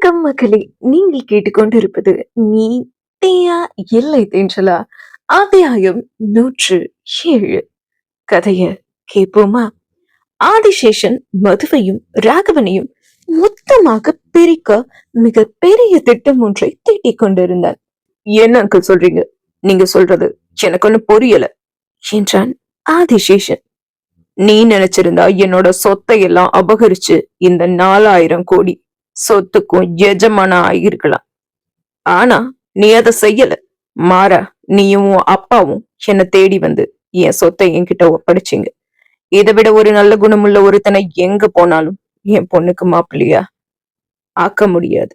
வணக்கம் மக்களே! நீங்கள் கேட்டுக்கொண்டிருப்பது நீதியா இல்லை தென்றலா அத்தியாயம் 107. கதைய கேட்போமா? ஆதிசேஷன் மதுவையும் ராகவனையும் மொத்தமாக பிரிக்க மிக பெரிய திட்டம் ஒன்றை தீட்டிக் கொண்டிருந்தார். என்ன அங்கிள் சொல்றீங்க? நீங்க சொல்றது எனக்கு ஒண்ணு புரியல என்றான் ஆதிசேஷன். நீ நினைச்சிருந்தா என்னோட சொத்தை எல்லாம் அபகரிச்சு இந்த 4000 கோடி சொத்துக்கும் எஜமான ஆகியிருக்கலாம். ஆனா நீ அதை செய்யல. மாறா நீயும் அப்பாவும் என்ன தேடி வந்து என் சொத்தை என்கிட்ட ஒப்படைச்சிங்க. இதை விட ஒரு நல்ல குணமுள்ள ஒருத்தனை எங்க போனாலும் என் பொண்ணுக்கு மாப்பிள்ளையா ஆக்க முடியாது.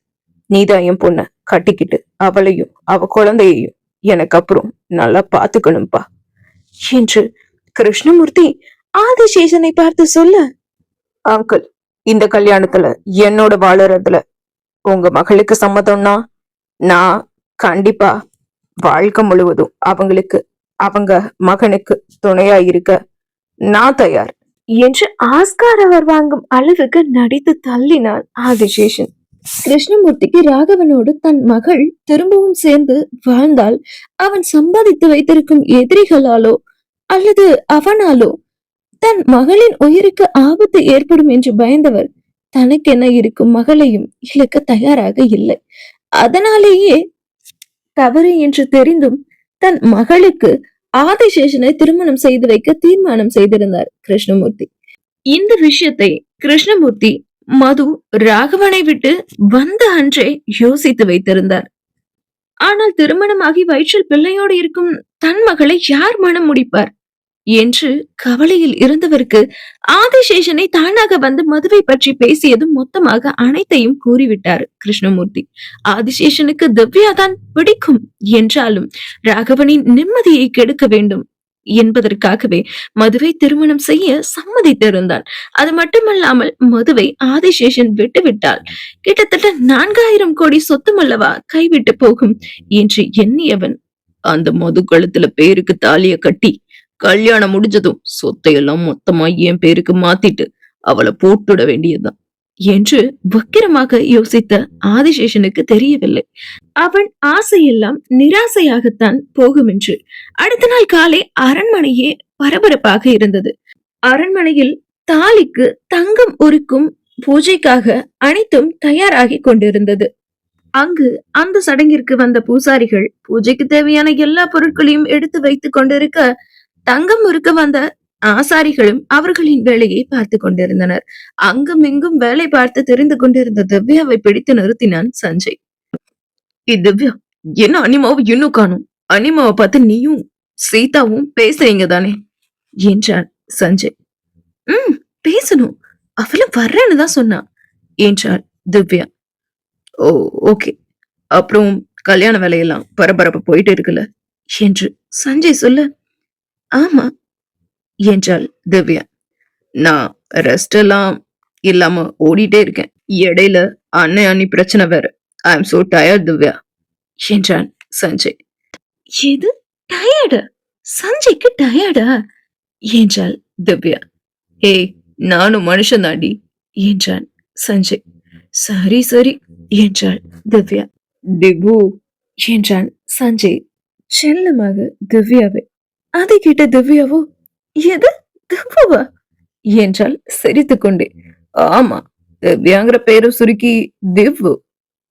நீதான் என் பொண்ண கட்டிக்கிட்டு அவளையும் அவ குழந்தையையும் எனக்கு அப்புறம் நல்லா பாத்துக்கணும்பா என்று கிருஷ்ணமூர்த்தி ஆதிசேஷனை பார்த்து சொல்ல, அங்கிள், இந்த கல்யாணத்துல என்னோட வாழறதுல உங்க மகளுக்கு சம்மதம்னா நான் கண்டிப்பா வாழ்க்கை முழுவதும் அவங்களுக்கு அவங்க மகனுக்கு துணையா இருக்க நான் தயார் என்று ஆஸ்கார் அவர் வாங்கும் அளவுக்கு நடித்து தள்ளினான் ஆதிசேஷன். கிருஷ்ணமூர்த்திக்கு ராகவனோடு தன் மகள் திரும்பவும் சேர்ந்து வாழ்ந்தால் அவன் சம்பாதித்து வைத்திருக்கும் எதிரிகளாலோ அல்லது அவனாலோ தன் மகளின் உயிருக்கு ஆபத்து ஏற்படும் என்று பயந்தவர் தனக்கென இருக்கும் மகளையும் இழக்க தயாராக இல்லை. அதனாலேயே தவறு என்று தெரிந்தும் தன் மகளுக்கு ஆதிசேஷனை திருமணம் செய்து வைக்க தீர்மானம் செய்திருந்தார் கிருஷ்ணமூர்த்தி. இந்த விஷயத்தை கிருஷ்ணமூர்த்தி மது ராகவனை விட்டு வந்த அன்றே யோசித்து வைத்திருந்தார். ஆனால் திருமணமாகி வயிற்றில் பிள்ளையோடு இருக்கும் தன் மகளை யார் மனம் முடிப்பார் என்று கவலையில் இருந்தவருக்கு ஆதிசேஷனை தானாக வந்து மதுவை பற்றி பேசியதும் மொத்தமாக அனைத்தையும் கூறிவிட்டார் கிருஷ்ணமூர்த்தி. ஆதிசேஷனுக்கு திவ்யா தான் பிடிக்கும் என்றாலும் ராகவனின் நிம்மதியை கெடுக்க வேண்டும் என்பதற்காகவே மதுவை திருமணம் செய்ய சம்மதித்திருந்தான். அது மட்டுமல்லாமல் மதுவை ஆதிசேஷன் விட்டுவிட்டால் கிட்டத்தட்ட 4000 கோடி சொத்தும் அல்லவா கைவிட்டு போகும் என்று எண்ணியவன் அந்த மது கழுத்துல பேருக்கு தாலிய கட்டி கல்யாணம் முடிஞ்சதும் சொத்தையெல்லாம் மொத்தமா என் பேருக்கு மாத்திட்டு அவளை போட்டுட வேண்டியதுதான் என்று வக்கிரமாக யோசித்த ஆதிசேஷனுக்கு தெரியவில்லை. அவன் ஆசையெல்லாம் நிராசையாகத்தான் போகும் என்று. அடுத்த நாள் காலை அரண்மனையே பரபரப்பாக இருந்தது. அரண்மனையில் தாலிக்கு தங்கம் உருக்கும் பூஜைக்காக அனைத்தும் தயாராகி கொண்டிருந்தது. அங்கு அந்த சடங்கிற்கு வந்த பூசாரிகள் பூஜைக்கு தேவையான எல்லா பொருட்களையும் எடுத்து வைத்துக் கொண்டிருக்க, தங்கம் முறுக்க வந்த ஆசாரிகளும் அவர்களின் வேலையை பார்த்து கொண்டிருந்தனர். அங்கும் இங்கும் வேலை பார்த்து தெரிந்து கொண்டிருந்த திவ்யாவை பிடித்து நிறுத்தினான் சஞ்சய். திவ்யா, என்ன அனிமாவை இன்னும் காணும்? அனிமாவை பார்த்து நீயும் சீதாவும் பேசுறீங்க தானே என்றான் சஞ்சய். பேசணும், அவளும் வர்றேன்னு தான் சொன்னா என்றாள் திவ்யா. ஓ, ஓகே. அப்புறம் கல்யாண வேலையெல்லாம் பரபரப்பா போயிட்டு இருக்குல்ல என்று சஞ்சய் சொல்ல, ஆமா என்றாள் திவ்யா. நான் ரெஸ்ட் எல்லாம் இல்லாம ஓடிட்டே இருக்கேன். இடையில அண்ணி பிரச்சனை வேற. I am so tired Divya என்றான் சஞ்சய். எது டயர்டா? சஞ்சய்க்கு டயர்டா என்றாள் திவ்யா. ஏய், நானும் மனுஷன் தாண்டி என்றான் சஞ்சய். சரி சரி என்றாள் திவ்யா. திவு என்றான் சஞ்சய் செல்லமாக திவ்யாவை. அதை கேட்ட திவ்யாவோ, எது திவ்யாவா என்றால் சிரித்து கொண்டே. ஆமா, திவ்யாங்கிற பேரை சுருக்கி திவ்வு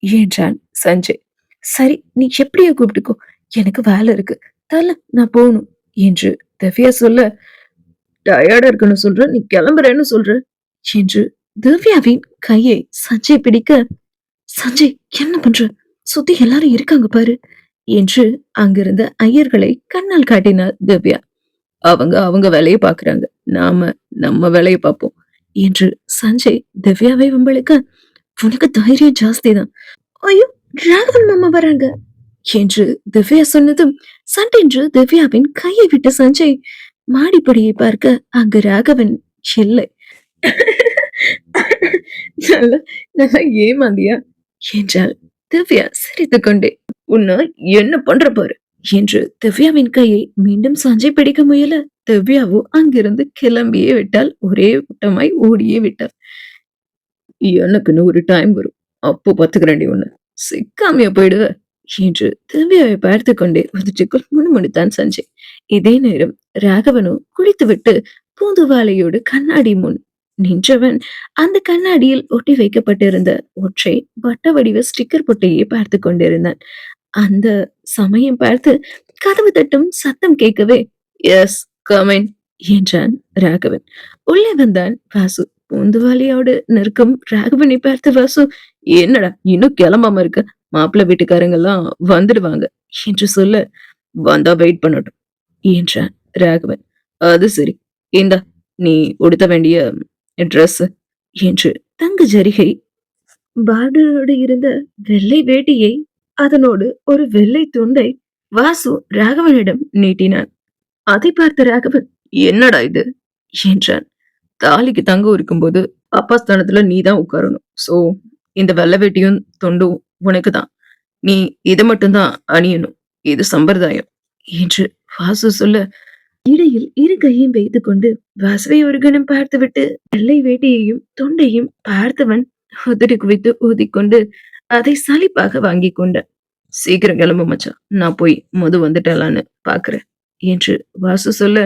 என்றான் சஞ்சய். சரி, நீ எப்படியா கூப்பிட்டுக்கோ, எனக்கு வேலை இருக்கு, தல நான் போகணும் என்று திவ்யா சொல்ல, டயர்டா இருக்குன்னு சொல்ற, நீ கிளம்புறேன்னு சொல்ற என்று திவ்யாவின் கையை சஞ்சய் பிடிக்க, சஞ்சய் என்ன பண்ற, சுத்தி எல்லாரும் இருக்காங்க பாரு என்று அங்கிருந்த ஐயர்களை கண்ணால் காட்டினார் திவ்யா. அவங்க அவங்க வேலையை பாக்குறாங்க, நாம நம்ம வேலையை பார்ப்போம் என்று சஞ்சய் திவ்யாவை வம்பளுக்க, உனக்கு தைரியம் ஜாஸ்தி தான். ஐயோ, ராகவன் மாமா வராங்க என்று திவ்யா சொன்னதும் சட்டென்று திவ்யாவின் கையை விட்டு சஞ்சய் மாடிப்படியை பார்க்க அங்கு ராகவன் இல்லை. நல்லா ஏமாந்தியா என்றாள் திவ்யா சிரித்து கொண்டே. உன்ன என்ன பண்ற பாரு என்று திவ்யாவின் கையை மீண்டும் சஞ்சய் பிடிக்க முயல, திவ்யாவோ அங்கிருந்து கிளம்பியே விட்டால், ஒரே ஓட்டமாய் ஓடியே விட்டாள். எனக்குன்னு ஒரு டைம் வரும், அப்போ பாத்துக்கிறேன்டி ஒண்ணு. சிக்காமையா போயிடுவ என்று திவ்யாவை பார்த்து கொண்டே முதுச்சுக்குள் முணுமுணுத்தான் சஞ்சய். இதே நேரம் ராகவனும் குளித்துவிட்டு பூந்துவாலையோடு கண்ணாடி முன் நின்றவன் அந்த கண்ணாடியில் ஒட்டி வைக்கப்பட்டிருந்த ஒற்றை வட்ட வடிவ ஸ்டிக்கர் பொட்டையே பார்த்து கொண்டிருந்தான். அந்த சமயம் பார்த்து கதவு தட்டும் சத்தம் கேட்கவே எஸ் கமின் என்றான் ராகவன். உள்ளே வந்தான் வாசு. பூந்துவாலியோடு நிற்கும் ராகவனை பார்த்து வாசு, என்னடா இன்னும் கிளம்பாம இருக்க, மாப்பிள்ளை வீட்டுக்காரங்க எல்லாம் வந்துடுவாங்க என்று சொல்ல, வந்தா வெயிட் பண்ணட்டும் என்றான் ராகவன். அது சரி, இந்தா நீ உடுத்த வேண்டிய ட்ரெஸ் என்று தங்க ஜரிகை பார்டரோடு இருந்த வெள்ளை வேட்டியை அதனோடு ஒரு வெள்ளை துண்டை வாசு ராகவனிடம் நீட்டினான். அதை பார்த்த ராகவன், என்னடா இது என்றான். தாலிக்கு தங்கம் இருக்கும்போது அப்பா ஸ்தானத்துல நீ தான் உட்காரணும். சோ இந்த வெள்ளை வேட்டியும் தொண்டும் உனக்கு தான். நீ இதை மட்டும்தான் அணியணும். இது சம்பிரதாயம் என்று வாசு சொல்ல, இடையில் இரு கையும் வைத்துக் கொண்டு வாசுவை ஒரு கணம் பார்த்துவிட்டு வெள்ளை வேட்டியையும் தொண்டையும் பார்த்தவன் உதறி குவித்து ஊதிக்கொண்டு அதை சலிப்பாக வாங்கி கொண்டான். சீக்கிரம் கிளம்பு மச்சான், நான் போய் மது வந்துட்டாளான்னு பாக்குறேன் என்று வாசு சொல்ல,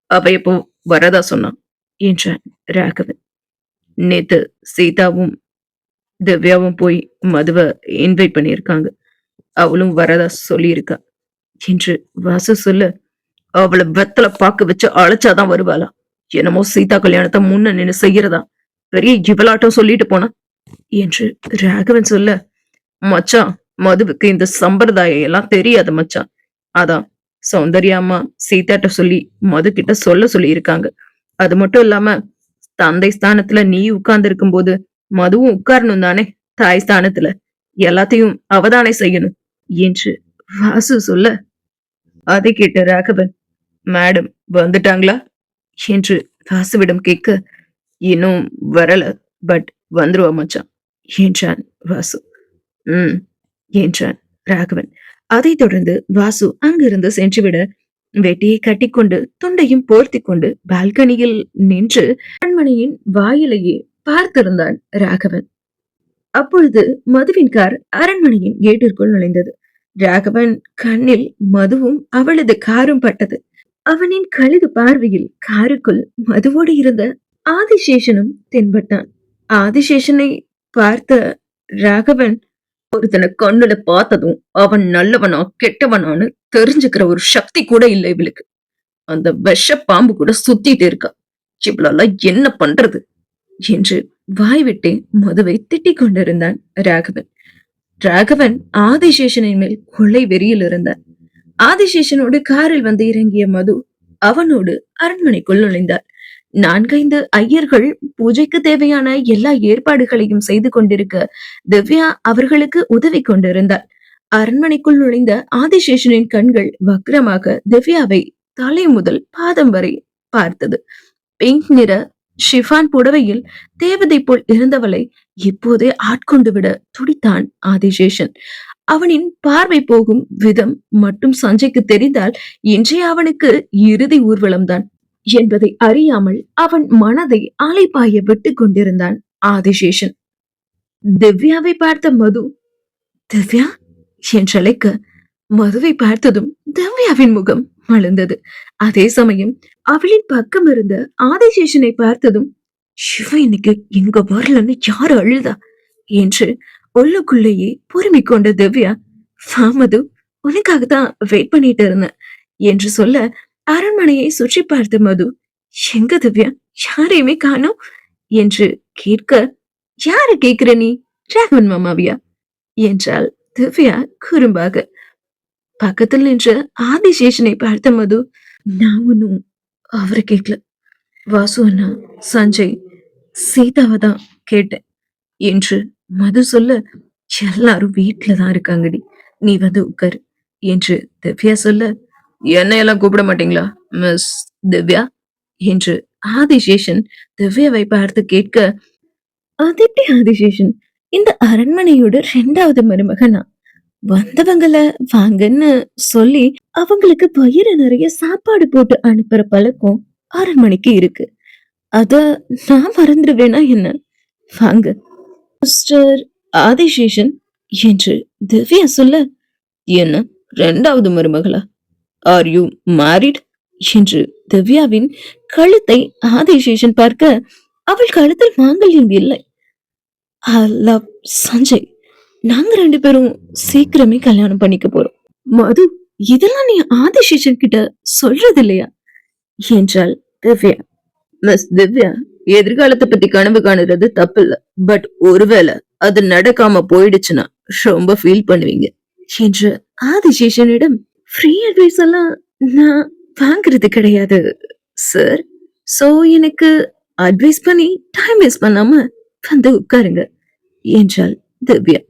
அவ எப்போ வரதா சொன்னான் என்றான் ராகவன். நேத்து சீதாவும் திவ்யாவும் போய் மதுவை இன்வைட் பண்ணியிருக்காங்க. அவளும் வரதா சொல்லியிருக்கா என்று வாசு சொல்ல, அவளை வெத்தலை பாக்கு வச்சு அழைச்சாதான் வருவாளா? என்னமோ சீதா கல்யாணத்தை முன்ன நின்னு செய்யறதா பெரிய இவளாட்டம் சொல்லிட்டு போனா என்று ராகவன் சொல்ல, மச்சான் மதுவுக்கு இந்த சம்பிரதாயம் எல்லாம் தெரியாது மச்சான். அதான் சௌந்தர்யா அம்மா சீதாட்ட சொல்லி மது கிட்ட சொல்லி இருக்காங்க. அது மட்டும் இல்லாம தந்தை ஸ்தானத்துல நீ உட்கார்ந்து இருக்கும் போது மதுவும் உட்காரணும் தானே தாய் ஸ்தானத்துல, எல்லாத்தையும் அவதானே செய்யணும் என்று வாசு சொல்ல, அதை கேட்ட ராகவன், மேடம் வந்துட்டாங்களா என்று வாசுவிடம் கேட்க, இன்னும் வரல, பட் வந்துருவா மச்சான் என்றான் வாசு. என்றான் ராகவன். அதைத் தொடர்ந்து வாசு அங்கிருந்து சென்றுவிட வேட்டியை கட்டிக்கொண்டு தொண்டையும் போர்த்தி கொண்டு பால்கனியில் நின்று அரண்மனையின் வாயிலையே பார்த்திருந்தான் ராகவன். அப்பொழுது மதுவின் கார் அரண்மனையின் கேட்டிற்குள் நுழைந்தது. ராகவன் கண்ணில் மதுவும் அவளது காரும் பட்டது. அவனின் கழுகு பார்வையில் காருக்குள் மதுவோடு இருந்த ஆதிசேஷனும் தென்பட்டான். ஆதிசேஷனை பார்த்த ராகவன், ஒருத்தனை கண்ணுல பார்த்ததும் அவன் நல்லவனா கெட்டவனான்னு தெரிஞ்சுக்கிற ஒரு சக்தி கூட இல்லை இவளுக்கு. அந்த விஷ பாம்பு கூட சுத்திட்டு இருக்கா. இவ்வளெல்லாம் என்ன பண்றது என்று வாய்விட்டே மதுவை திட்டிக் கொண்டிருந்தான் ராகவன். ராகவன் ஆதிசேஷனின் மேல் கொள்ளை வெறியில் இருந்தான். ஆதிசேஷனோடு காரில் வந்து இறங்கிய மது அவனோடு அரண்மனைக்குள் நுழைந்தார். 4-5 ஐயர்கள் பூஜைக்கு தேவையான எல்லா ஏற்பாடுகளையும் செய்து கொண்டிருக்க திவ்யா அவர்களுக்கு உதவி கொண்டிருந்தார். அரண்மனைக்குள் நுழைந்த ஆதிசேஷனின் கண்கள் வக்ரமாக திவ்யாவை தலை முதல் பாதம் வரை பார்த்தது. பிங்க் நிற ஷிஃபான் புடவையில் தேவதை போல் இருந்தவளை இப்போதே ஆட்கொண்டு விட துடித்தான் ஆதிசேஷன். அவனின் பார்வை போகும் விதம் மட்டும் சஞ்சய்க்கு தெரிந்தால் இன்றைய அவனுக்கு இறுதி ஊர்வலம்தான் என்பதை அறியாமல் அவன் மனதை அலைபாய விட்டு கொண்டிருந்தான் ஆதிசேஷன். திவ்யாவை பார்த்த மது, திவ்யா என்றழைக்க மதுவை பார்த்ததும் திவ்யாவின் முகம் மலர்ந்தது. அதே சமயம் அவளின் பக்கம் இருந்த ஆதிசேஷனை பார்த்ததும், சிவ இன்னைக்கு எங்க வரலன்னு யாரு அழுதா என்று உள்ளுக்குள்ளேயே பொறுமிக் கொண்ட திவ்யா, மது உனக்காகத்தான் வெயிட் பண்ணிட்டு இருந்தேன் என்று சொல்ல அரண்மனையை சுற்றி பார்த்த மது, எங்க திவ்யா யாரையுமே காணோம் என்று கேட்க, யாரு கேக்குற நீ, ராகவன் மாமாவியா என்றாள் திவ்யா குறும்பாக. பக்கத்தில் நின்ற ஆதிசேஷனை பார்த்த மது, நான் ஒன்னும் அவரை கேட்கல, வாசு அண்ணா, சஞ்சய், சீதாவை தான் கேட்டேன் என்று மது சொல்ல, எல்லாரும் வீட்டுலதான் இருக்காங்கடி, நீ வந்து உட்காரு என்று திவ்யா சொல்ல, என்னையெல்லாம் கூப்பிட மாட்டீங்களா மிஸ் திவ்யா என்று ஆதிசேஷன் திவ்யாவை பார்த்து கேட்க, அது எப்படி ஆதிசேஷன், இந்த அரண்மனையோட 2வது மருமகனா, வந்தவங்கள வாங்கன்னு சொல்லி அவங்களுக்கு பயிர நிறைய சாப்பாடு போட்டு அனுப்புற பழக்கம் அரண்மனைக்கு இருக்கு. அத நான் மறந்துடுவேனா என்ன? வாங்க மிஸ்டர் ஆதிசேஷன் என்று திவ்யா சொல்ல, என்ன இரண்டாவது மருமகளா? ஆர் யூ மேரிட் என்று திவ்யாவின் கழுத்தை ஆதிசேஷன் பார்க்க, அவள் கழுத்தில் மாங்கல்யம் இல்லை. I love Sanjay. நாங்க 2 பேரும் சீக்கிரமே கல்யாணம் பண்ணிக்க போறோம். மது, இதெல்லாம் நீ ஆதிசேஷன் கிட்ட சொல்றது இல்லையா என்றாள் திவ்யா. மிஸ் திவ்யா, எதிர்காலத்தை பத்தி கனவு காணுறது தப்பு இல்ல. பட் ஒருவேளை அது நடக்காம போயிடுச்சுன்னா ரொம்ப ஃபீல் பண்ணுவீங்க என்று ஆதிசேஷனிடம். ஃப்ரீ அட்வைஸ் எல்லாம் நான் வாங்குறது கிடையாது சார். சோ எனக்கு அட்வைஸ் பண்ணி டைம் வேஸ்ட் பண்ணாம வந்து உட்காருங்க என்றாள் திவ்யா.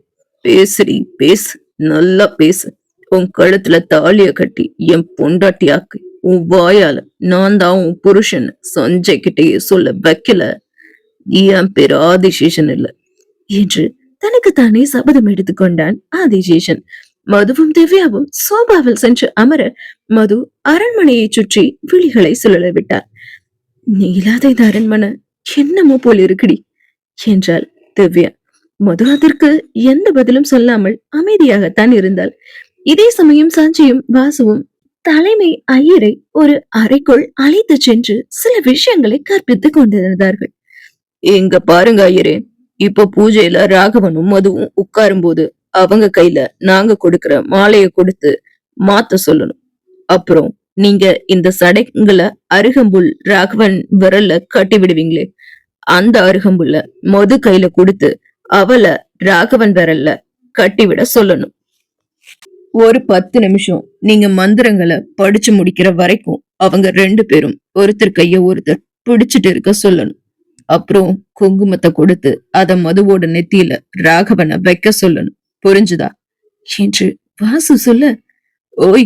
பேசுடி பேசு, நல்லா பேசு. உன் கழுத்துல தாலிய கட்டி என் பொண்டாட்டியாக்கு உன் வாயால நான் தான் உன் புருஷன் சஞ்சய் கிட்டயே சொல்ல வைக்கல. என் பேர் ஆதிசேஷன் இல்ல என்று தனக்கு தானே சபதம் எடுத்துக்கொண்டான் ஆதிசேஷன். மதுவும் திவ்யாவும் சோபாவில் சென்று அமர, மது அரண்மனையை சுற்றி விழிகளை சுழல விட்டார். நீ இல்லாத இந்த அரண்மனை என்னமோ போல் இருக்குடி என்றாள் திவ்யா. மது அதற்கு எந்த பதிலும் சொல்லாமல் அமைதியாகத்தான் இருந்தாள். இதே சமயம் சஞ்சயும் வாசுவும் தலைமை ஐயரை ஒரு அறைக்குள் அழைத்து சென்று சில விஷயங்களை கற்பித்துக் கொண்டிருந்தார்கள். எங்க பாருங்க ஐயரே, இப்ப பூஜையில ராகவனும் மதுவும் உட்காரும் போது அவங்க கையில நாங்க கொடுக்கிற மாலையை கொடுத்து மாத்த சொல்லணும். அப்புறம் நீங்க இந்த சடைங்களை அருகம்புல் ராகவன் விரல்ல கட்டி விடுவீங்களே, அந்த அருகம்புல்ல மது கையில கொடுத்து அவளை ராகவன் விரல்ல கட்டிவிட சொல்லணும். ஒரு 10 நிமிஷம் நீங்க மந்திரங்களை படிச்சு முடிக்கிற வரைக்கும் அவங்க 2 பேரும் ஒருத்தர் கைய ஒருத்தர் பிடிச்சிட்டு இருக்க சொல்லணும். அப்புறம் குங்குமத்தை கொடுத்து அத மதுவோட நெத்தியில ராகவனை வைக்க சொல்லணும். புரிஞ்சுதா என்று வாசு சொல்ல, ஓய்,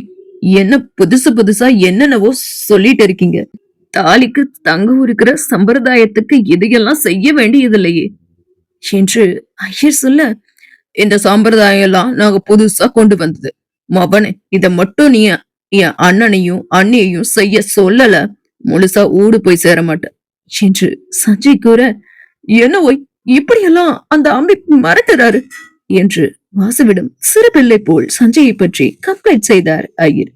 என்ன புதுசு புதுசா என்னென்னவோ சொல்லிட்டு இருக்கீங்க. தாலிக்கு தங்கம் இருக்கிற சம்பிரதாயத்துக்கு இதையெல்லாம் செய்ய வேண்டியது இல்லையே என்று ஐயர் சொல்ல, இந்த சம்பிரதாயம் எல்லாம் நாங்க புதுசா கொண்டு வந்தது. மவனே, இத மட்டும் நீ என் அண்ணனையும் அண்ணியையும் செய்ய சொல்லல, முழுசா ஊடு போய் சேர மாட்டேன் என்று சஞ்சய் கூற, என்ன ஓய் இப்படியெல்லாம் அந்த அம்பி மறக்கிறாரு என்று வாசுவிடம் சிறு பிள்ளை போல் சஞ்சயை பற்றி கம்ப்ளைண்ட் செய்தார் ஐயர்.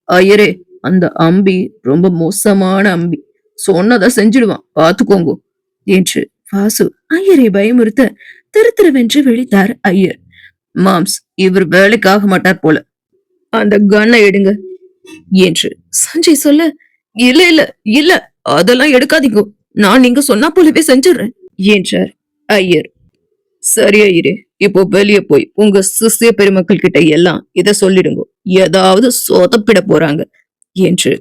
ஐயரே, அந்த அம்பி ரொம்ப மோசமான அம்பி, சொன்னதை செஞ்சிடுவான், பாத்துக்கோங்க என்று வாசு ஐயரை பயமுறுத்த திருத்திருவென்று விழித்தார் ஐயர். மாம்ஸ், இவர் வேலைக்காக மாட்டார் போல, அந்த கன்னை எடுங்க என்று சஞ்சய் சொல்ல, இல்ல இல்ல இல்ல, அதெல்லாம் எடுக்காதீங்க, நான் நீங்க சொன்னா போலவே செஞ்சிடுறேன் என்றார் ஐயர். சரி ஐயரே, இப்போ வெளியே போய் உங்க சிசிய பெருமக்கள் கிட்ட எல்லாம் இத சொல்லிடுங்க, ஏதாவது சொதப்பிட போறாங்க என்று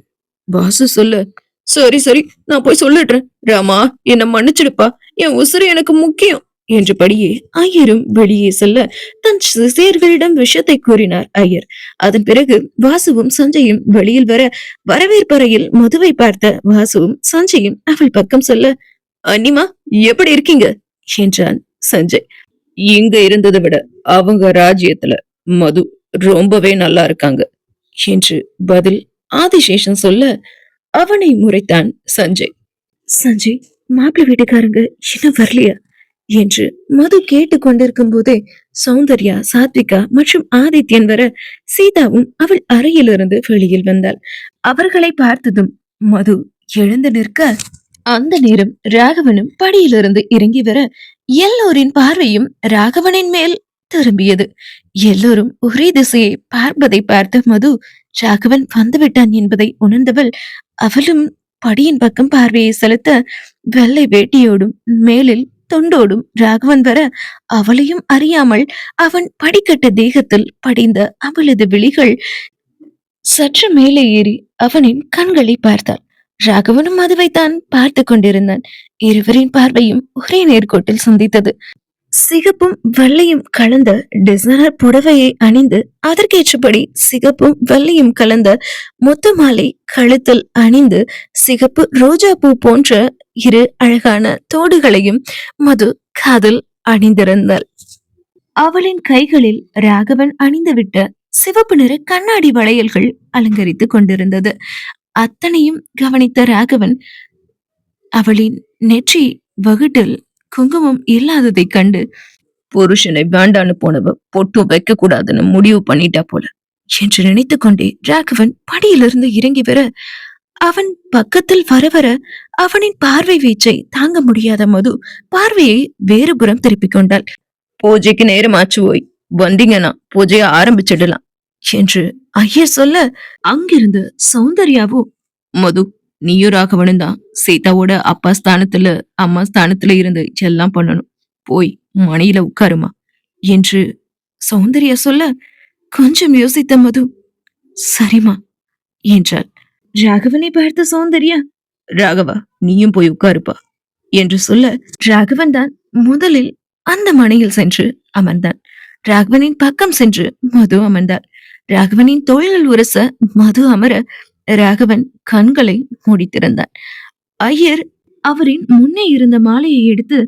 வாசு சொல்ல, சரி சரி, நான் போய் சொல்லிடுறேன். ராமா, என்ன மன்னிச்சிடுப்பா, என் உசுறு எனக்கு முக்கியம் என்றபடியே ஐயரும் வெளியே செல்ல தன் சிசியர்களிடம் விஷயத்தை கூறினார் ஐயர். அதன் பிறகு வாசுவும் சஞ்சயும் வெளியில் வர, வரவேற்பறையில் மதுவை பார்த்த வாசுவும் சஞ்சயும் அவள் பக்கம் சொல்ல, அண்ணிமா எப்படி இருக்கீங்க என்றான் சஞ்சய். இங்க இருந்ததை விட அவங்க ராஜ்யத்துல மது ரொம்பவே நல்லா இருக்காங்க என்று பதில் ஆதிசேஷன் சொல்ல, அவனை முறைத்தான் சஞ்சய். சஞ்சய், மாப்பிள்ளை வீட்டுக்காரங்க இன்னும் வரலையா என்று மது கேட்டு கொண்டிருக்கும் போதே சௌந்தர்யா, சாத்விகா மற்றும் ஆதித்யன் வர, சீதாவும் அவள் அறையிலிருந்து வெளியில் வந்தாள். அவர்களை பார்த்ததும் மது எழுந்து நிற்க, அந்த நேரம் ராகவனும் படியிலிருந்து இறங்கி வர, எல்லோரின் பார்வையும் ராகவனின் மேல் திரும்பியது. எல்லோரும் ஒரே திசையை பார்ப்பதை பார்த்த மது, ராகவன் வந்துவிட்டான் என்பதை உணர்ந்தவள் அவளும் படியின் பக்கம் பார்வையை செலுத்த, வெள்ளை வேட்டியோடும் மேலில் தொண்டோடும் ராகவன் வர, அவளையும் அறியாமல் அவன் படிக்கட்ட தேகத்தில் படிந்த அவளது விழிகள் சற்று மேலே ஏறி அவனின் கண்களை பார்த்தாள். ராகவனும் மதுவைத்தான் பார்த்து கொண்டிருந்தான். இருவரின் பார்வையும் ஒரே நேர்கோட்டில் சந்தித்தது. சிகப்பும் வெள்ளையும் கலந்த டிசைனர் புடவையை அணிந்து அதற்கேற்றபடி சிகப்பும் வெள்ளையும் கலந்த முத்து மாலை கழுத்தில் அணிந்து சிகப்பு ரோஜா பூ போன்ற 2 அழகான தோடுகளையும் மது காதில் அணிந்திருந்தாள். அவளின் கைகளில் ராகவன் அணிந்துவிட்ட சிவப்பு நிற கண்ணாடி வளையல்கள் அலங்கரித்துக் கொண்டிருந்தது. அத்தனையும் கவனித்த ராகவன் அவளின் நெற்றி வகுட்டில் குங்குமம் இல்லாததைக் கண்டு, புருஷனை வேண்டான்னு போனவ பொட்டும் வைக்க கூடாதுன்னு முடிவு பண்ணிட்டா போல என்று நினைத்துக் கொண்டே ராகவன் படியிலிருந்து இறங்கி வர அவன் பக்கத்தில் வர வர அவனின் பார்வை வீச்சை தாங்க முடியாத மது பார்வையை வேறுபுறம் திருப்பிக் கொண்டாள். பூஜைக்கு நேரமாச்சு போய் வந்தீங்கன்னா பூஜைய ஆரம்பிச்சிடலாம் என்று ஐயர் சொல்ல அங்கிருந்து சௌந்தர்யாவோ, மது நீயும் ராகவனும் தான் சீதாவோட அப்பா ஸ்தானத்துல அம்மா ஸ்தானத்துல இருந்து எல்லாம் பண்ணணும், போய் மணியில உட்காருமா என்று சௌந்தர்யா சொல்ல கொஞ்சம் யோசித்த மது சரிமா என்றாள். ராகவனை பார்த்த சௌந்தர்யா, ராகவா நீயும் போய் உட்காருப்பா என்று சொல்ல ராகவன் தான் முதலில் அந்த மனையில் சென்று அமர்ந்தான். ராகவனின் பக்கம் சென்று மது அமர்ந்தாள். ராகவனின் தோள்கள் உரச மது அமர ராகவன் கண்களை மூடித்திருந்தான். ஐயர் அவரின் முன்னே இருந்த மாலையை எடுத்து,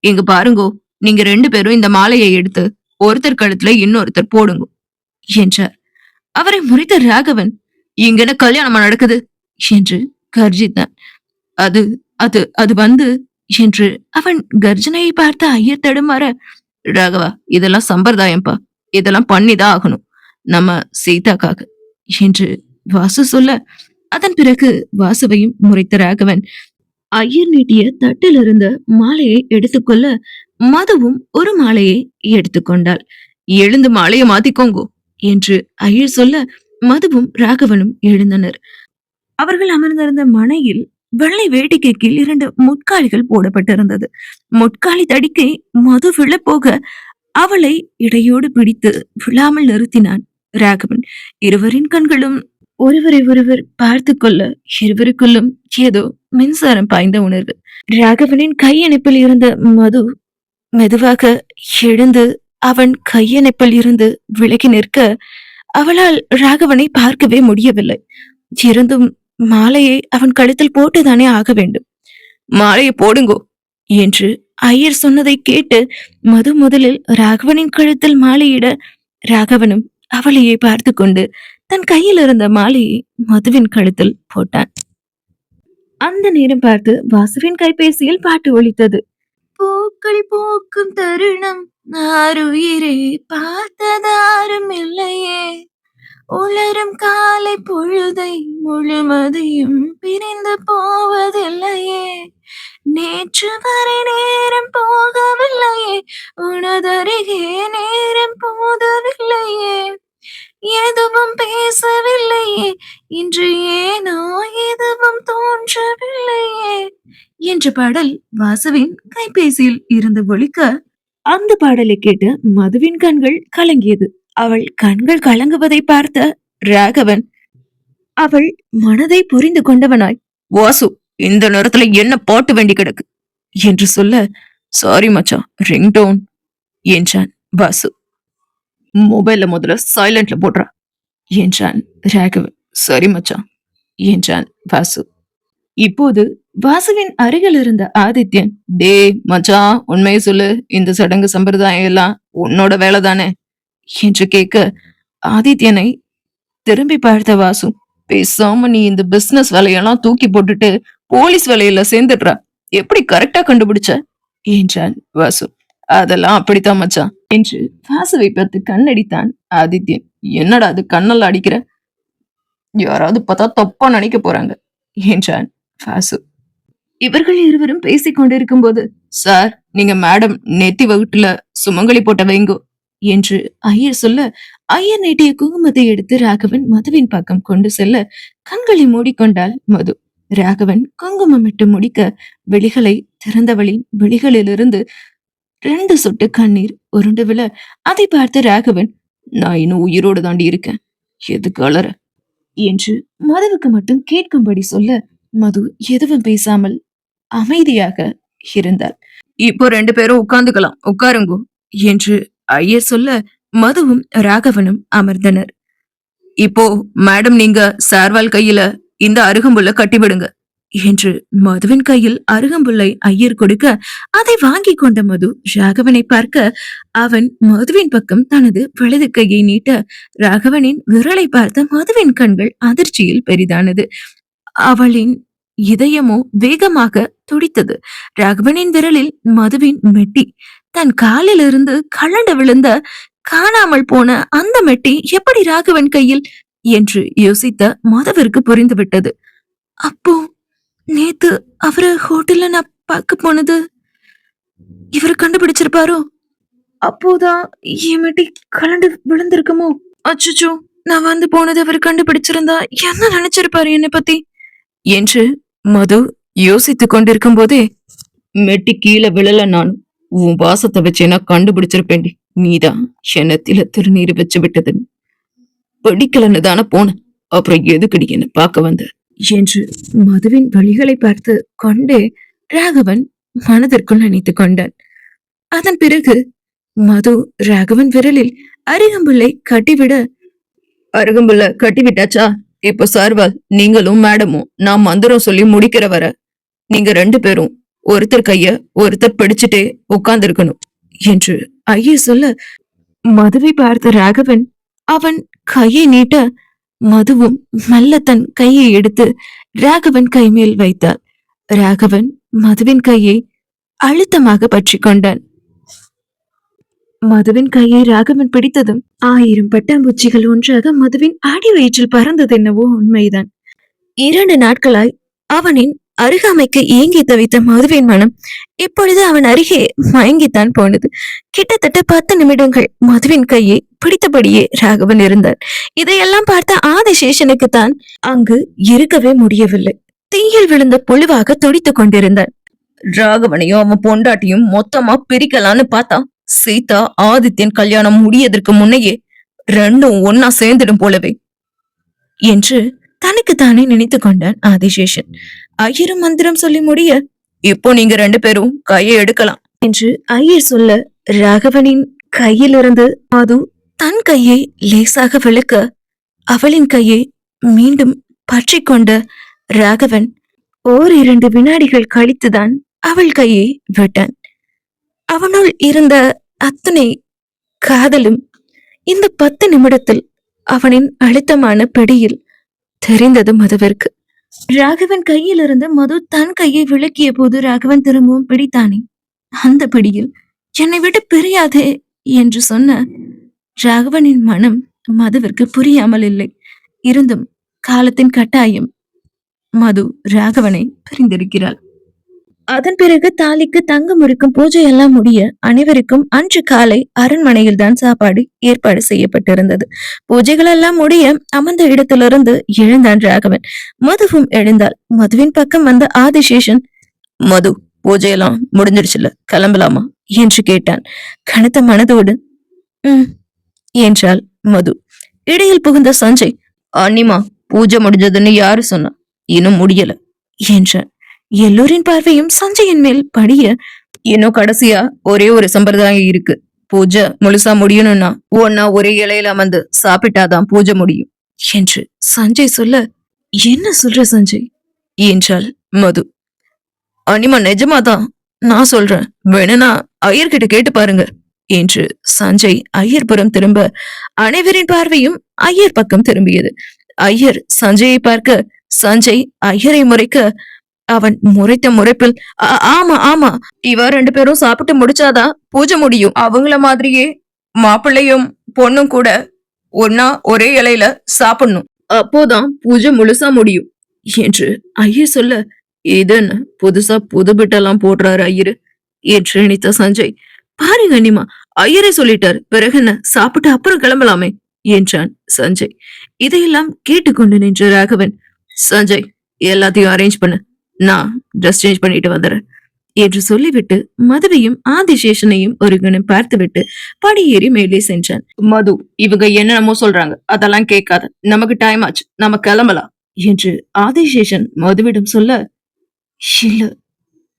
இங்க பாருங்கோ, நீங்க 2 பேரும் இந்த மாலையை எடுத்து ஒருத்தர் கழுத்துல இன்னொருத்தர் போடுங்க என்றார். அவரை முறைத்த ராகவன், இங்க என்ன கல்யாணமா நடக்குது என்று கர்ஜித்தான். அது அது அது வந்து என்று அவன் கர்ஜனையை பார்த்த ஐயர் தடுமாற, ராகவா இதெல்லாம் சம்பிரதாயம்பா, இதெல்லாம் பண்ணிதான் ஆகணும் நம்ம சீதாக்காக என்று வாசு சொல்ல, அதன் பிறகு வாசுவையும் முறைத்த ராகவன் ஐயர் நீட்டிய தட்டில் இருந்த மாலையை எடுத்துக்கொள்ள மதுவும் ஒரு மாலையை எடுத்துக்கொண்டாள். எழுந்து மாலையை மாத்திக்கோங்கோ என்று ஐயர் சொல்ல மதுவும் ராகவனும் எழுந்தனர். அவர்கள் அமர்ந்திருந்த மனையில் வெள்ளை வேட்டிக்கு கீழ் 2 முட்காலிகள் போடப்பட்டிருந்தது. முட்காலி தடிக்கை மது விழப்போக அவளை இடையோடு பிடித்து விழாமல் நிறுத்தினான் ராகவன். இருவரின் கண்களும் ஒருவரை ஒருவர் பார்த்து கொள்ள இருவருக்குள்ளும் ஏதோ மின்சாரம் பாய்ந்த உணர்வு. ராகவனின் கையணைப்பில் இருந்த மது மெதுவாக எழுந்து அவன் கையணைப்பில் இருந்து விலகி நிற்க அவளால் ராகவனை பார்க்கவே முடியவில்லை. இருந்தும் மாலையை அவன் கழுத்தில் போட்டுதானே ஆக வேண்டும். மாலையை போடுங்கோ என்று ஐயர் சொன்னதை கேட்டு மது முதலில் ராகவனின் கழுத்தில் மாலையிட ராகவனும் அவளையே பார்த்து கொண்டு தன் கையில் இருந்த மாலையை மதுவின் கழுத்தில் போட்டான். அந்த நேரம் பார்த்து வாசுவின் கைபேசியில் பாட்டு ஒலித்தது. பூக்கள் பூக்கும் தருணம் ஆருயிரே பார்த்ததாரும் இல்லையே, உளரும் காலை பொழுதை முழுமதியும் பிரிந்து போவதில்லையே, நேற்று வரை நேரம் போகவில்லையே, உனதருகே நேரம் போதவில்லையே, எதுவும் பேசவில்லையே, இன்று ஏனோ எதுவும் தோன்றவில்லையே என்ற பாடல் வாசுவின் கைபேசியில் இருந்து ஒலிக்க, அந்த பாடலை கேட்டு மதுவின் கண்கள் கலங்கியது. அவள் கண்கள் கலங்குவதை பார்த்த ராகவன் அவள் மனதை புரிந்து கொண்டவனாய், வாசு இந்த நேரத்துல என்ன பாட்டு வேண்டி கிடக்கு என்று சொல்ல, சாரி மச்சான் ரிங்டோன் என்றான் வாசு. மொபைல்ல முதல்ல சைலண்ட்ல போடுறா என்றான் ராகவன். சரி மச்சான் என்றான் வாசு. இப்போது வாசுவின் அருகில் இருந்த ஆதித்யன், டே மச்சான் உண்மையை சொல்லு, இந்த சடங்கு சம்பிரதாயம் எல்லாம் உன்னோட வேலை தானே என்று கேட்க, ஆதித்யனை திரும்பி பார்த்த வாசு, பேசாம நீ இந்த பிசினஸ் வேலையெல்லாம் தூக்கி போட்டுட்டு போலீஸ் வேலையில சேர்ந்துடுறா, எப்படி கரெக்டா கண்டுபிடிச்ச என்றான் வாசு. அதெல்லாம் அப்படித்தான் மச்சான் என்று வாசுவை பார்த்து கண்ணடித்தான் ஆதித்யன். என்னடா அது கண்ணெல்லாம் அடிக்கிற, யாராவது பார்த்தா தப்பா நினைக்க போறாங்க என்றான் வாசு. இவர்கள் இருவரும் பேசிக் கொண்டிருக்கும் போது, சார் நீங்க மேடம் நெத்தி வகுட்டுல சுமங்கலி போட்ட வைங்கோ என்று ஐயர் சொல்ல, ஐயர் நீட்டிய குங்குமத்தை எடுத்து ராகவன் மதுவின் பக்கம் கொண்டு செல்ல கண்களை மூடிக்கொண்டாள் மது. ராகவன் குங்குமம் இட்டு முடிக்க விழிகளை திறந்தவளின் விழிகளிலிருந்து 2 சொட்டு கண்ணீர் உருண்டு விழ, அதை பார்த்து ராகவன், நான் இன்னும் உயிரோடு தாண்டி இருக்கேன், எதுக்கு அலற என்று மதுவுக்கு மட்டும் கேட்கும்படி சொல்ல, மது எதுவும் பேசாமல் அமைதியாக இருந்தாள். இப்போ 2 பேரும் உட்கார்ந்துக்கலாம், உட்காருங்கோ என்று ஐயர் சொல்ல மதுவும் ராகவனும் அமர்ந்தனர். இப்போ மேடம் நீங்க சார்வால் கையில இந்த அருகம்புல்ல கட்டிவிடுங்க என்று மதுவின் கையில் அருகம்புல்லை ஐயர் கொடுக்க, அதை வாங்கி கொண்ட மது ராகவனை பார்க்க, அவன் மதுவின் பக்கம் தனது வலது கையை நீட்ட ராகவனின் விரலை பார்த்த மதுவின் கண்கள் அதிர்ச்சியில் பெரிதானது. அவளின் இதயமோ வேகமாக துடித்தது. ராகவனின் விரலில் மதுவின் மெட்டி தன் காலிலிருந்து கழண்டு விழுந்த காணாமல் போன அந்த மெட்டி எப்படி ராகவன் கையில் என்று யோசித்த மதுவிற்கு புரிந்துவிட்டது. அப்போ நேத்து அவரு ஹோட்டல்ல நான் பார்க்க போனது இவரு கண்டுபிடிச்சிருப்பாரோ? அப்போதான் என் மெட்டி கழண்டு விழுந்திருக்குமோ? அச்சச்சோ, நான் வந்து போனது அவர் கண்டுபிடிச்சிருந்தா என்ன நினைச்சிருப்பாரு என்னை பத்தி என்று மது யோசித்துக் கொண்டிருக்கும் போதே, மெட்டி கீழே விழல, நான் உன் வாசத்தை வச்சு என்ன கண்டுபிடிச்சிருப்பேன்டி. நீதான் எண்ணத்தில திருநீர் வச்சு விட்டதுன்னு பிடிக்கலன்னு தானே போன, அப்புறம் எதுக்கடி என்ன பார்க்க வந்த என்று மதுவின் வழிகளை பார்த்து கொண்டே ராகவன் மனதிற்குள் நினைத்துக் கொண்டான். அதன் பிறகு மது ராகவன் விரலில் அருகம்புல்லை கட்டிவிட, அருகம்புல்ல கட்டிவிட்டாச்சா? இப்ப சார்வால் நீங்களும் மேடமும் நான் மந்திரம் சொல்லி முடிக்கிற வர நீங்க 2 பேரும் ஒருத்தர் கைய ஒருத்தர் பிடிச்சிட்டே உட்கார்ந்து இருக்கணும் என்று ஐயர் சொல்ல, மதுவை பார்த்த ராகவன் அவன் கையை நீட்ட மதுவும் மெல்ல தன் கையை எடுத்து ராகவன் கை மேல் வைத்தாள். ராகவன் மதுவின் கையை அழுத்தமாக பற்றி கொண்டான். மதுவின் கையை ராகவன் பிடித்ததும் 1000 பட்டாம்பூச்சிகள் ஒன்றாக மதுவின் அடி வயிற்றில் பறந்தது என்னவோ உண்மைதான். 2 நாட்களாய் அவனின் அருகாமைக்கு ஏங்கி தவித்த மதுவின் மனம் இப்பொழுது அவன் அருகே மயங்கித்தான் போனது. கிட்டத்தட்ட 10 நிமிடங்கள் மதுவின் கையை பிடித்தபடியே ராகவன் இருந்தான். இதையெல்லாம் பார்த்த ஆதிசேஷனுக்கு தான் அங்கு இருக்கவே முடியவில்லை. தீயில் விழுந்த புழுவாக துடித்துக் கொண்டிருந்தான். ராகவனையும் அவன் பொண்டாட்டியும் மொத்தமா பிரிக்கலான்னு பார்த்தா சீதா ஆதித்யன் கல்யாணம் முடியதற்கு முன்னையே 2ம் ஒன்னா சேர்ந்துடும் போலவே என்று தனக்கு தானே நினைத்து கொண்டான் ஆதிசேஷன். ஐயரும் மந்திரம் சொல்லி முடிய, இப்போ நீங்க 2 பேரும் கையை எடுக்கலாம் என்று ஐயர் சொல்ல, ராகவனின் கையிலிருந்து மது தன் கையை லேசாக விளக்க அவளின் கையை மீண்டும் பற்றி கொண்ட ராகவன் 2 வினாடிகள் கழித்துதான் அவள் கையை விட்டான். அவனுள் இருந்த அத்தனை காதலும் இந்த 10 நிமிடத்தில் அவனின் அழுத்தமான பிடியில் தெரிந்தது மதுவிற்கு. ராகவன் கையில் இருந்து மது தன் கையை விளக்கிய போது ராகவன் திரும்பவும் பிடித்தானே, அந்த பிடியில் என்னை விட்டு பிரியாதே என்று சொன்ன ராகவனின் மனம் மதுவிற்கு புரியாமல் இல்லை. இருந்தும் காலத்தின் கட்டாயம் மது ராகவனை பிரிந்திருக்கிறாள். அதன் பிறகு தாலிக்கு தங்கம் இருக்கும் பூஜை எல்லாம் முடிய அனைவருக்கும் அன்று காலை அரண்மனையில் தான் சாப்பாடு ஏற்பாடு செய்யப்பட்டிருந்தது. பூஜைகள் எல்லாம் முடிய அமர்ந்த இடத்திலிருந்து எழுந்தான் ராகவன். மதுவும் எழுந்தாள். மதுவின் பக்கம் வந்த ஆதிசேஷன், மது பூஜையெல்லாம் முடிஞ்சிடுச்சுல, கிளம்பலாமா என்று கேட்டான். கனத்த மனதோடு என்றாள் மது. இடையில் புகுந்த சஞ்சய், அண்ணிமா பூஜை முடிஞ்சதுன்னு யாரு சொன்னா? இன்னும் முடியல என்றான். எல்லோரின் பார்வையும் சஞ்சயின் மேல் படிய, இன்னும் கடைசியா ஒரே ஒரு சம்பிரதாயம் இருக்கு. பூஜை முழுசா முடியணும்னா ஒன்னா ஒரே இலையில அமர்ந்து சாப்பிட்டாதான் பூஜை முடியும் என்று சஞ்சய் சொல்ல, என்ன சொல்ற சஞ்சய் என்றாள் மது. அனிமா நிஜமாதான் நான் சொல்றேன், வேணும்னா ஐயர்கிட்ட கேட்டு பாருங்க என்று சஞ்சய் ஐயர்புறம் திரும்ப அனைவரின் பார்வையும் ஐயர் பக்கம் திரும்பியது. ஐயர் சஞ்சயை பார்க்க சஞ்சய் ஐயரை முறைக்க அவன் முறைத்த முறைப்பில், ஆமா ஆமா, இவ 2 பேரும் சாப்பிட்டு முடிச்சாதான் பூஜை முடியும். அவங்கள மாதிரியே மாப்பிள்ளையும் பொண்ணும் கூட ஒன்னா ஒரே இலையில சாப்பிடணும், அப்போதான் பூஜை முழுசா முடியும் என்று ஐயர் சொல்ல, இதுன்னு புதுசா புதுபிட்டெல்லாம் போடுறாரு ஐயரு என்று நினைத்த சஞ்சய், பாருங்க அண்ணிமா, ஐயரே சொல்லிட்டார், பிறகு என்ன, சாப்பிட்டு அப்புறம் கிளம்பலாமே என்றான் சஞ்சய். இதையெல்லாம் கேட்டுக்கொண்டு நின்ற ராகவன், சஞ்சய் எல்லாத்தையும் அரேஞ்ச் பண்ணு, நான் ட்ரெஸ் சேஞ்ச் பண்ணிட்டு வந்துடுறேன் என்று சொல்லிவிட்டு மதுவையும் ஆதிசேஷனையும் ஒரு கணம் பார்த்துவிட்டு படியேறி மேலே சென்றான். மது, இவங்க என்னென்னமோ சொல்றாங்க, அதெல்லாம் கேட்காத, நமக்கு டைம் ஆச்சு, நம்ம கிளம்பலாம் என்று ஆதிசேஷன் மதுவிடம் சொல்ல, இல்ல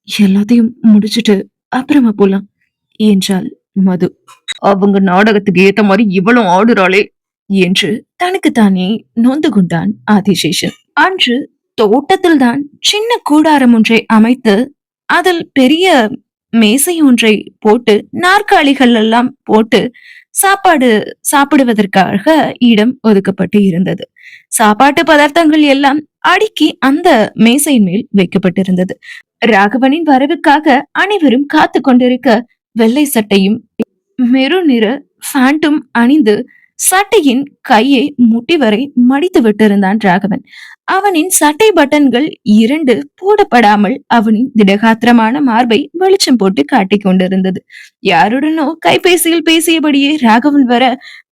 எல்லாத்தையும் முடிச்சுட்டு அப்புறமா போலாம் என்றாள் மது. அவங்க நாடகத்துக்கு ஏத்த மாதிரி இவளும் ஆடுறாளே என்று தனக்குத்தானே நொந்து கொண்டான் ஆதிசேஷன். அன்று தோட்டத்தில் தான் சின்ன கூடாரம் ஒன்றை அமைத்து அதில் பெரிய மேசை ஒன்றை போட்டு நாற்காலிகள் எல்லாம் போட்டு சாப்பாடு சாப்பிடுவதற்காக இடம் ஒதுக்கப்பட்டு இருந்தது. சாப்பாட்டு பதார்த்தங்கள் எல்லாம் அடுக்கி அந்த மேசையின் மேல் வைக்கப்பட்டிருந்தது. ராகவனின் வரவுக்காக அனைவரும் காத்து கொண்டிருக்க வெள்ளை சட்டையும் மெரூன் நிற பேண்டும் அணிந்து சட்டையின் கையை முட்டி வரை மடித்து விட்டிருந்தான் ராகவன். அவனின் சட்டை பட்டன்கள் 2 போடப்படாமல் அவனின் திடகாத்திரமான மார்பை வெளிச்சம் போட்டு காட்டிக் கொண்டிருந்தது. யாருடனோ கைபேசியில் பேசியபடியே ராகவன் வர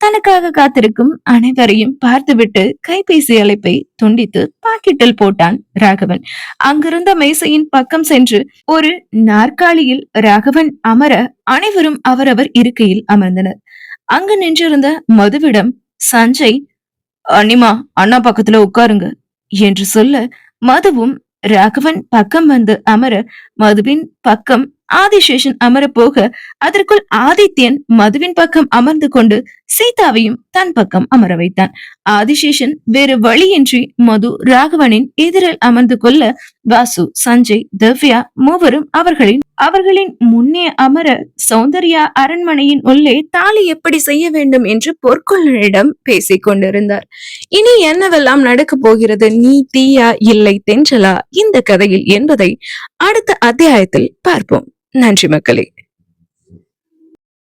தனக்காக காத்திருக்கும் அனைவரையும் பார்த்துவிட்டு கைபேசி அழைப்பை துண்டித்து பாக்கெட்டில் போட்டான் ராகவன். அங்கிருந்த மேசையின் பக்கம் சென்று ஒரு நாற்காலியில் ராகவன் அமர அனைவரும் அவரவர் இருக்கையில் அமர்ந்தனர். அங்கு நின்றிருந்த மதுவிடம் சஞ்சய், அனிமா அண்ணா பக்கத்துல உட்காருங்க என்று சொல்ல மதுவும் ராகவன் பக்கம் வந்து அமர மதுவின் பக்கம் ஆதிசேஷன் அமர போக அதற்குள் ஆதித்யன் மதுவின் பக்கம் அமர்ந்து கொண்டு சீதாவையும் தன் பக்கம் அமர வைத்தான். ஆதிசேஷன் வேறு வழியின்றி மது ராகவனின் எதிரில் அமர்ந்து கொள்ள வாசு, சஞ்சய், திவ்யா மூவரும் அவர்களின் முன்னே அமர சௌந்தர்யா அரண்மனையின் உள்ளே தாலி எப்படி செய்ய வேண்டும் என்று பொற்கொள்ளனிடம் பேசிக் கொண்டிருந்தார். இனி என்னவெல்லாம் நடக்க போகிறது, நீ தீயா இல்லை தென்றலா இந்த கதையில் என்பதை அடுத்த அத்தியாயத்தில் பார்ப்போம். நன்றி மக்களே.